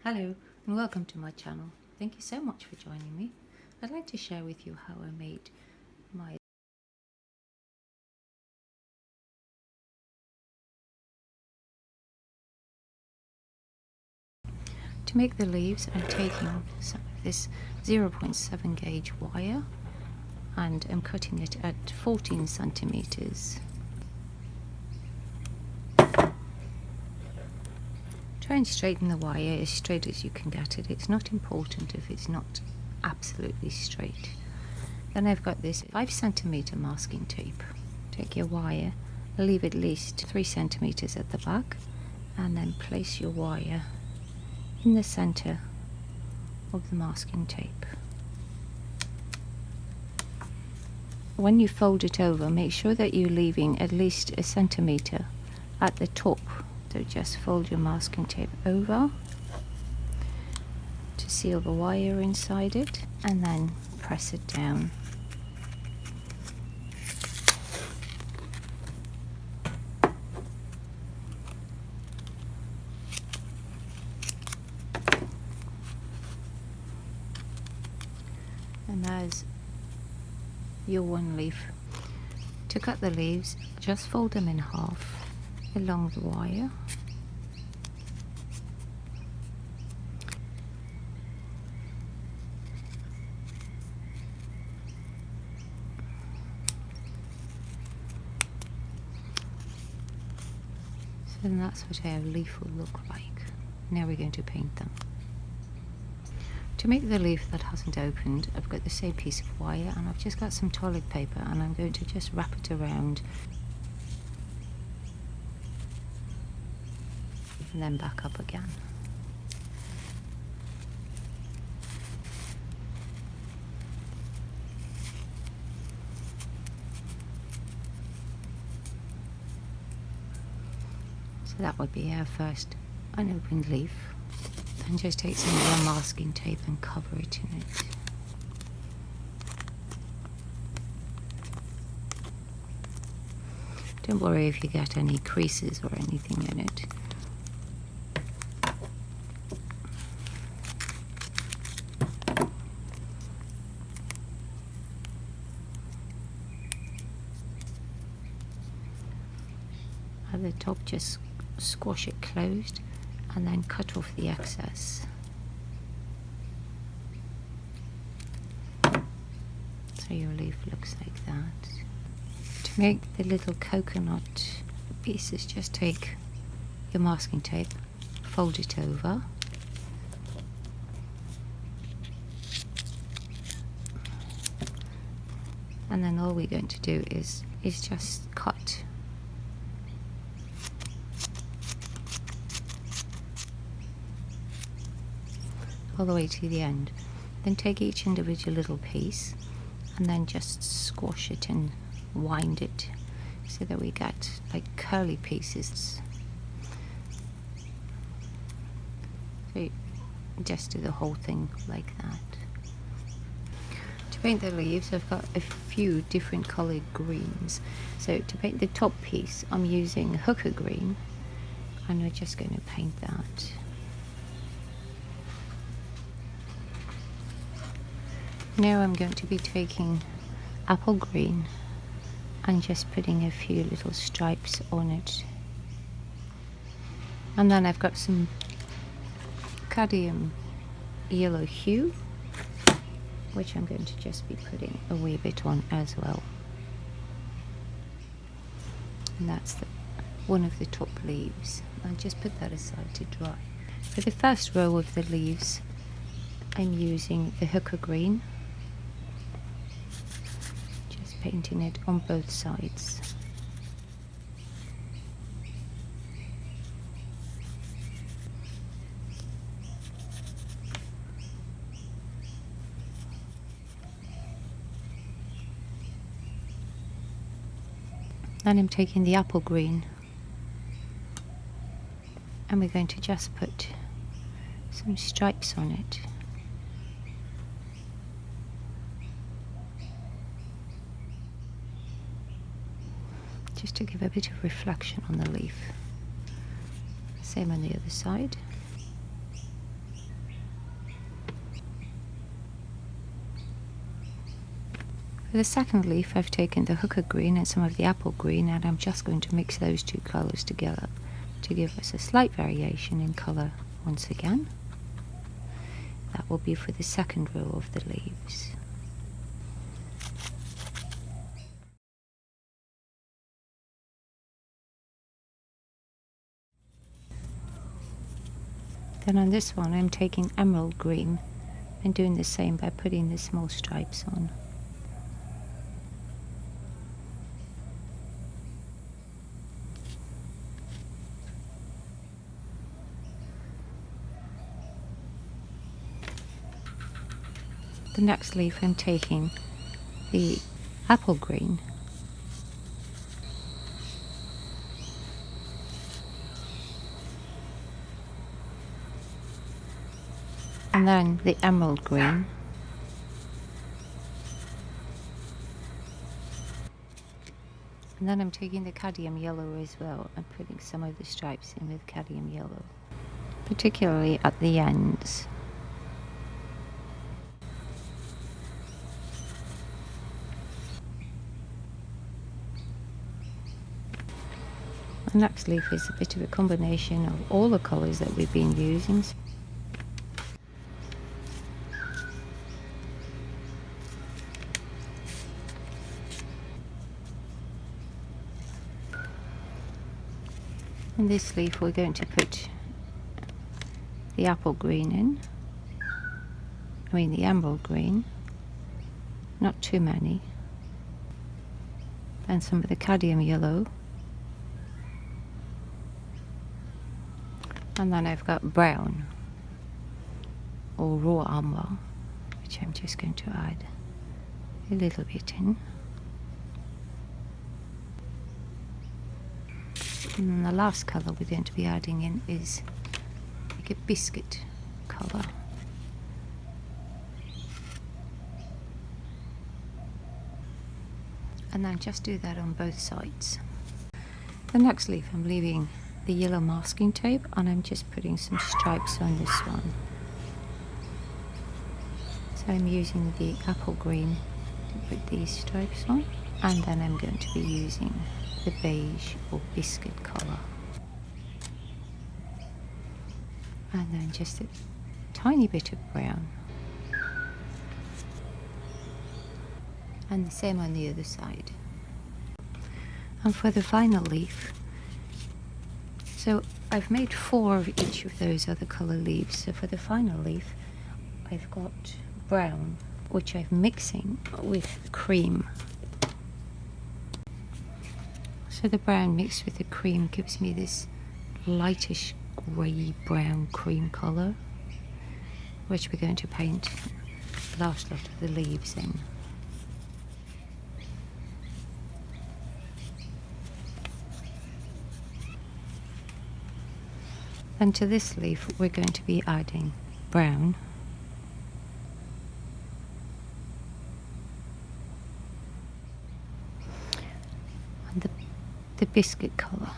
Hello and welcome to my channel. Thank you so much for joining me. I'd like to share with you how I made my To make the leaves, I'm taking some of this 0.7 gauge wire and I'm cutting it at 14 centimeters. Try and straighten the wire as straight as you can get it. It's not important if it's not absolutely straight. Then I've got this 5 centimeter masking tape. Take your wire, leave at least 3 centimeters at the back, and then place your wire in the center of the masking tape. When you fold it over, make sure that you're leaving at least a centimeter at the top. So just fold your masking tape over to seal the wire inside it and then press it down. And there's your one leaf. To cut the leaves, just fold them in half along the wire. So then that's what our leaf will look like. Now we're going to paint them. To make the leaf that hasn't opened, I've got the same piece of wire and I've just got some toilet paper and I'm going to just wrap it around and then back up again. So that would be our first unopened leaf. Then just take some of your masking tape and cover it in it. Don't worry if you get any creases or anything in it. At the top, just squash it closed and then cut off the excess. So your leaf looks like that. To make the little coconut pieces, just take your masking tape, fold it over, and then all we're going to do is just cut all the way to the end. Then take each individual little piece and then just squash it and wind it so that we get like curly pieces. So you just do the whole thing like that. To paint the leaves, I've got a few different colored greens. So to paint the top piece, I'm using hooker green and we're just going to paint that. Now I'm going to be taking apple green and just putting a few little stripes on it. And then I've got some cadmium yellow hue, which I'm going to just be putting a wee bit on as well. And that's one of the top leaves. I'll just put that aside to dry. For the first row of the leaves, I'm using the hooker green, painting it on both sides. Then I'm taking the apple green and we're going to just put some stripes on it. Just to give a bit of reflection on the leaf. Same on the other side. For the second leaf, I've taken the hooker green and some of the apple green, and I'm just going to mix those two colours together to give us a slight variation in colour once again. That will be for the second row of the leaves. Then on this one, I'm taking emerald green and doing the same by putting the small stripes on. The next leaf, I'm taking the apple green and then the emerald green, and then I'm taking the cadmium yellow as well and putting some of the stripes in with cadmium yellow, particularly at the ends. The next leaf is a bit of a combination of all the colours that we've been using. In this leaf we're going to put the apple green in, the emerald green, not too many, and some of the cadmium yellow. And then I've got brown or raw umber, which I'm just going to add a little bit in. And the last colour we're going to be adding in is like a biscuit colour. And then just do that on both sides. The next leaf, I'm leaving the yellow masking tape and I'm just putting some stripes on this one. So I'm using the apple green to put these stripes on, and then I'm going to be using the beige or biscuit colour, and then just a tiny bit of brown, and the same on the other side. And for the final leaf, so I've made 4 of each of those other colour leaves. So for the final leaf, I've got brown, which I'm mixing with cream. So the brown mixed with the cream gives me this lightish grey brown cream colour, which we're going to paint the last lot of the leaves in. And to this leaf we're going to be adding brown, and the biscuit colour,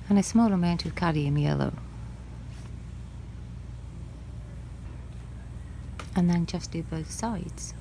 and a small amount of cadmium yellow, and then just do both sides.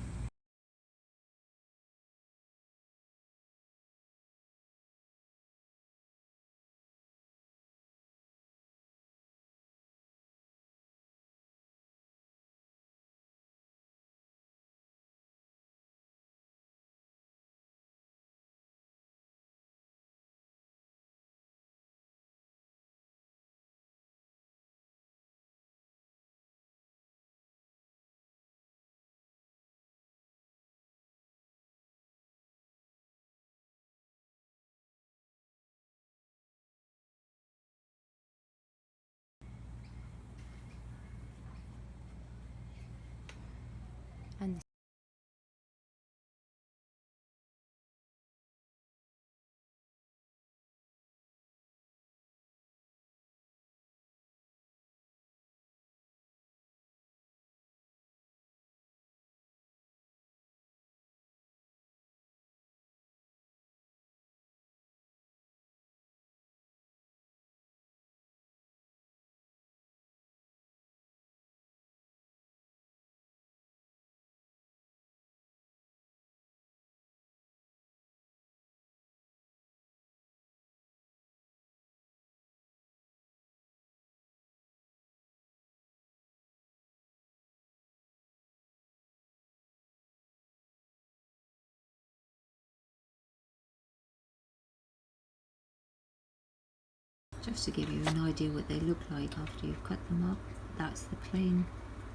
Just to give you an idea what they look like after you've cut them up. That's the plain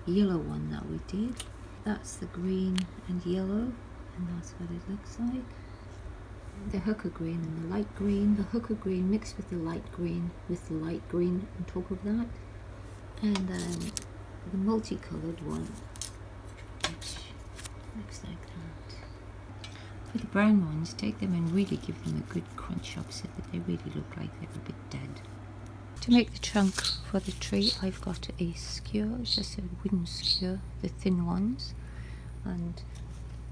yellow one that we did. That's the green and yellow, and that's what it looks like. The hooker green and the light green. The hooker green mixed with the light green on top of that. And then the multicolored one, which looks like that. For the brown ones, take them and really give them a good crunch up so that they really look like they're a bit dead. To make the trunk for the tree, I've got a skewer, just a wooden skewer, the thin ones, and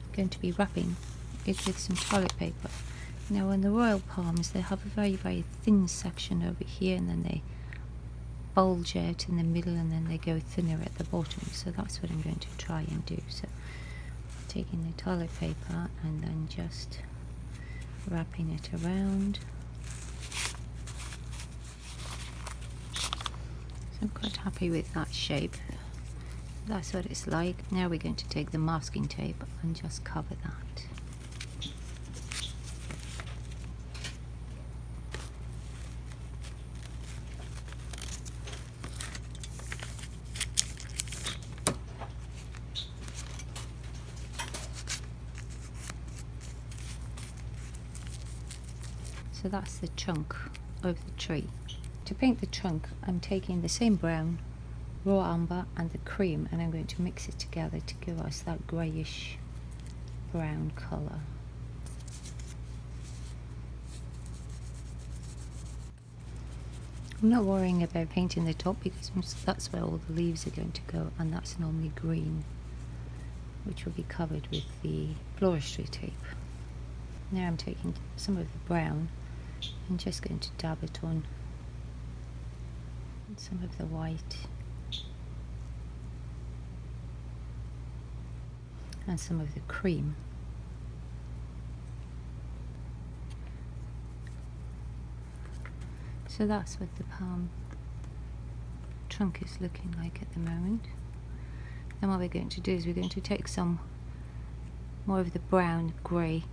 I'm going to be wrapping it with some toilet paper. Now on the royal palms, they have a very, very thin section over here, and then they bulge out in the middle, and then they go thinner at the bottom. So that's what I'm going to try and do. So taking the toilet paper and then just wrapping it around. So I'm quite happy with that shape. That's what it's like. Now we're going to take the masking tape and just cover that. So that's the trunk of the tree. To paint the trunk, I'm taking the same brown, raw umber and the cream, and I'm going to mix it together to give us that greyish brown colour. I'm not worrying about painting the top because that's where all the leaves are going to go, and that's normally green, which will be covered with the floristry tape. Now I'm taking some of the brown and just going to dab it on some of the white and some of the cream. So that's what the palm trunk is looking like at the moment. Then what we're going to do is we're going to take some more of the brown grey,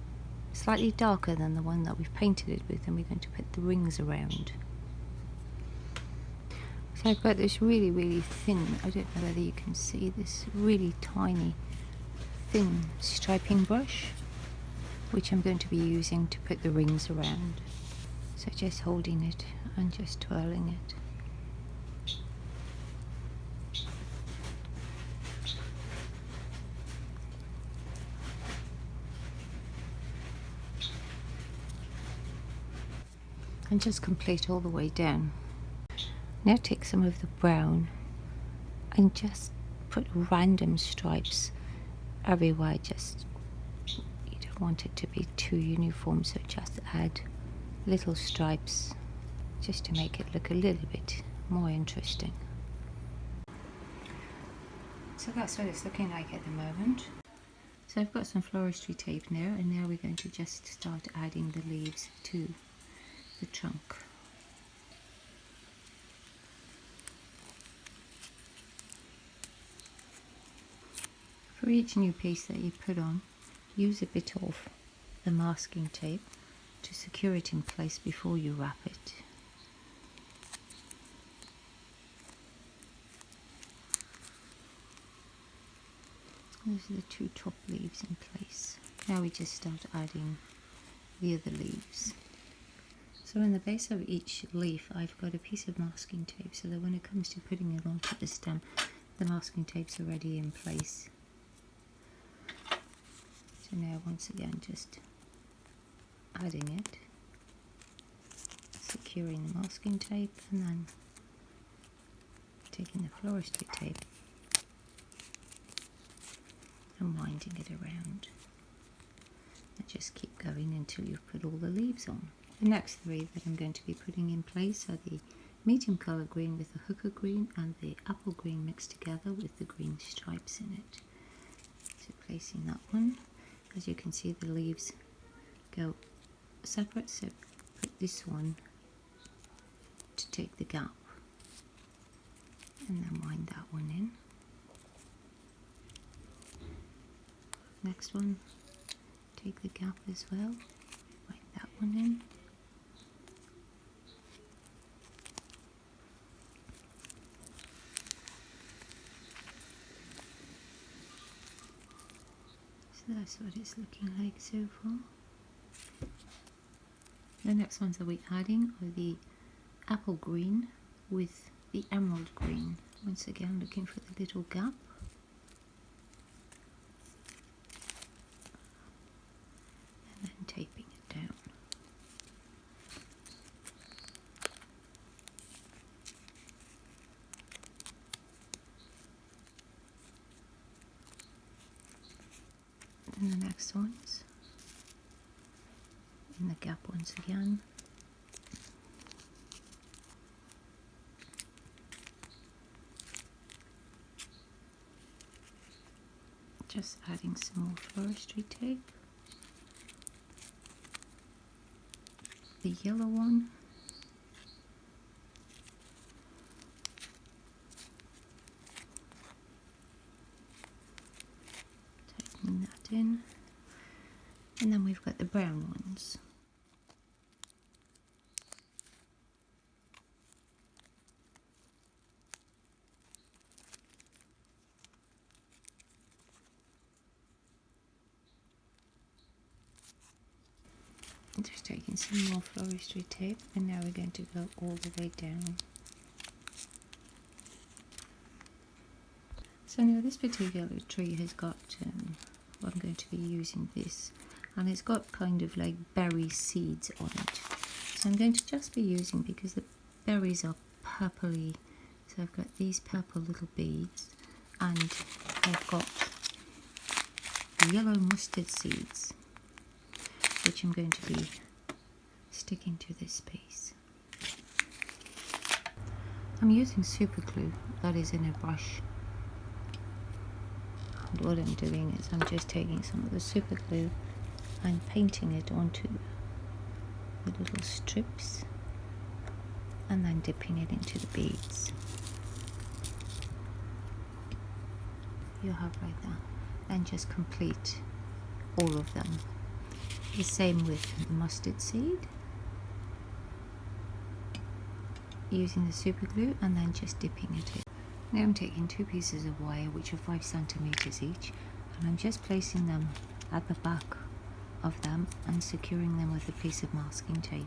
slightly darker than the one that we've painted it with, and we're going to put the rings around. So I've got this really, really thin, I don't know whether you can see this, really tiny thin striping brush, which I'm going to be using to put the rings around. So just holding it and just twirling it. And just complete all the way down. Now take some of the brown and just put random stripes everywhere. Just, you don't want it to be too uniform, so just add little stripes just to make it look a little bit more interesting. So that's what it's looking like at the moment. So I've got some floristry tape now, and now we're going to just start adding the leaves to the trunk. For each new piece that you put on, use a bit of the masking tape to secure it in place before you wrap it. Those are the two top leaves in place. Now we just start adding the other leaves. So in the base of each leaf I've got a piece of masking tape so that when it comes to putting it onto the stem, the masking tape's already in place. So now once again just adding it, securing the masking tape, and then taking the floristry tape and winding it around. And just keep going until you've put all the leaves on. The next three that I'm going to be putting in place are the medium colour green with the hooker green and the apple green mixed together with the green stripes in it. So placing that one, as you can see the leaves go separate, so put this one to take the gap and then wind that one in. Next one, take the gap as well, wind that one in. So that's what it's looking like so far. The next ones that we're adding are the apple green with the emerald green. Once again, looking for the little gap. And then taping it down. And the next ones in the gap once again. Just adding some more floristry tape. The yellow one. Tightening that in. And then we've got the brown ones. Just taking some more floristry tape, and now we're going to go all the way down. So now this particular tree has got, I'm going to be using this, and it's got kind of like berry seeds on it. So I'm going to just be using, because the berries are purpley, so I've got these purple little beads, and I've got yellow mustard seeds, which I'm going to be sticking to this piece. I'm using super glue that is in a brush, and what I'm doing is I'm just taking some of the super glue and painting it onto the little strips and then dipping it into the beads. You have right there. Then just complete all of them. The same with the mustard seed, using the super glue and then just dipping it in. Now I'm taking two pieces of wire which are 5 centimeters each, and I'm just placing them at the back of them and securing them with a piece of masking tape.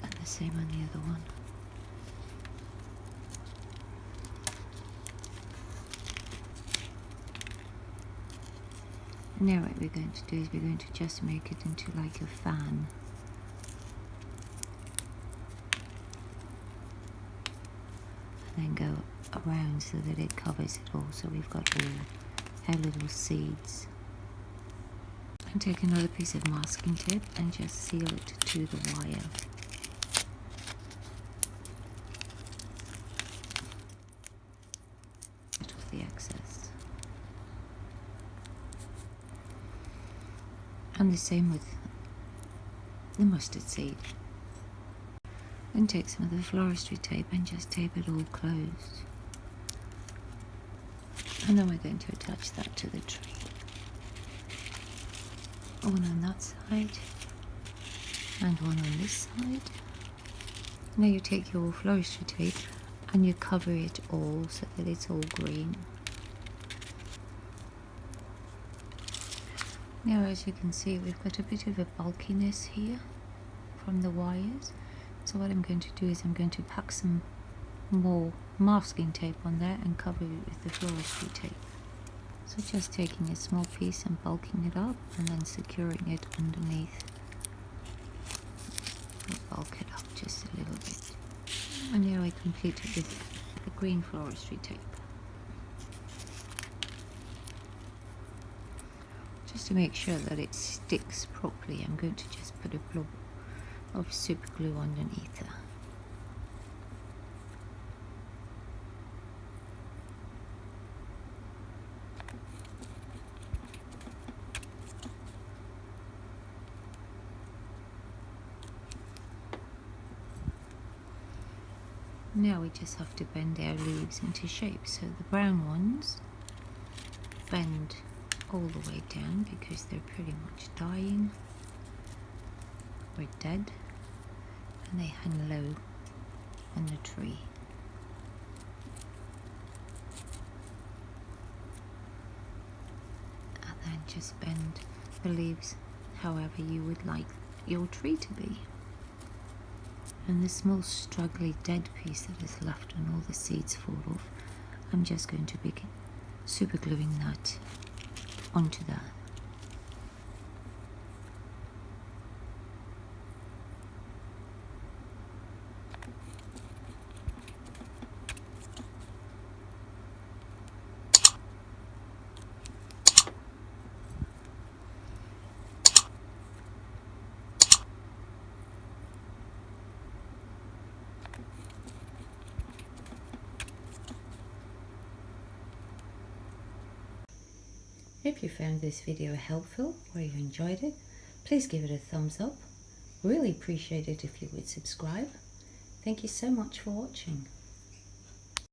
And the same on the other one. Now what we're going to do is we're going to just make it into like a fan. And then go around so that it covers it all, so we've got all our little seeds. And take another piece of masking tape and just seal it to the wire. Get off the excess. And the same with the mustard seed. Then take some of the floristry tape and just tape it all closed. And then we're going to attach that to the tree. One on that side and one on this side. Now you take your floristry tape and you cover it all so that it's all green. Now as you can see, we've got a bit of a bulkiness here from the wires. So what I'm going to do is I'm going to pack some more masking tape on there and cover it with the floristry tape. So just taking a small piece and bulking it up and then securing it underneath. I'll bulk it up just a little bit. And now I complete it with the green floristry tape. Just to make sure that it sticks properly, I'm going to just put a blob of super glue underneath there. Now we just have to bend our leaves into shape. So the brown ones bend all the way down because they're pretty much dying or dead, and they hang low on the tree. And then just bend the leaves however you would like your tree to be. And the small struggly dead piece that is left when all the seeds fall off, I'm just going to be super gluing that onto that. If you found this video helpful or you enjoyed it, please give it a thumbs up. Really appreciate it if you would subscribe. Thank you so much for watching.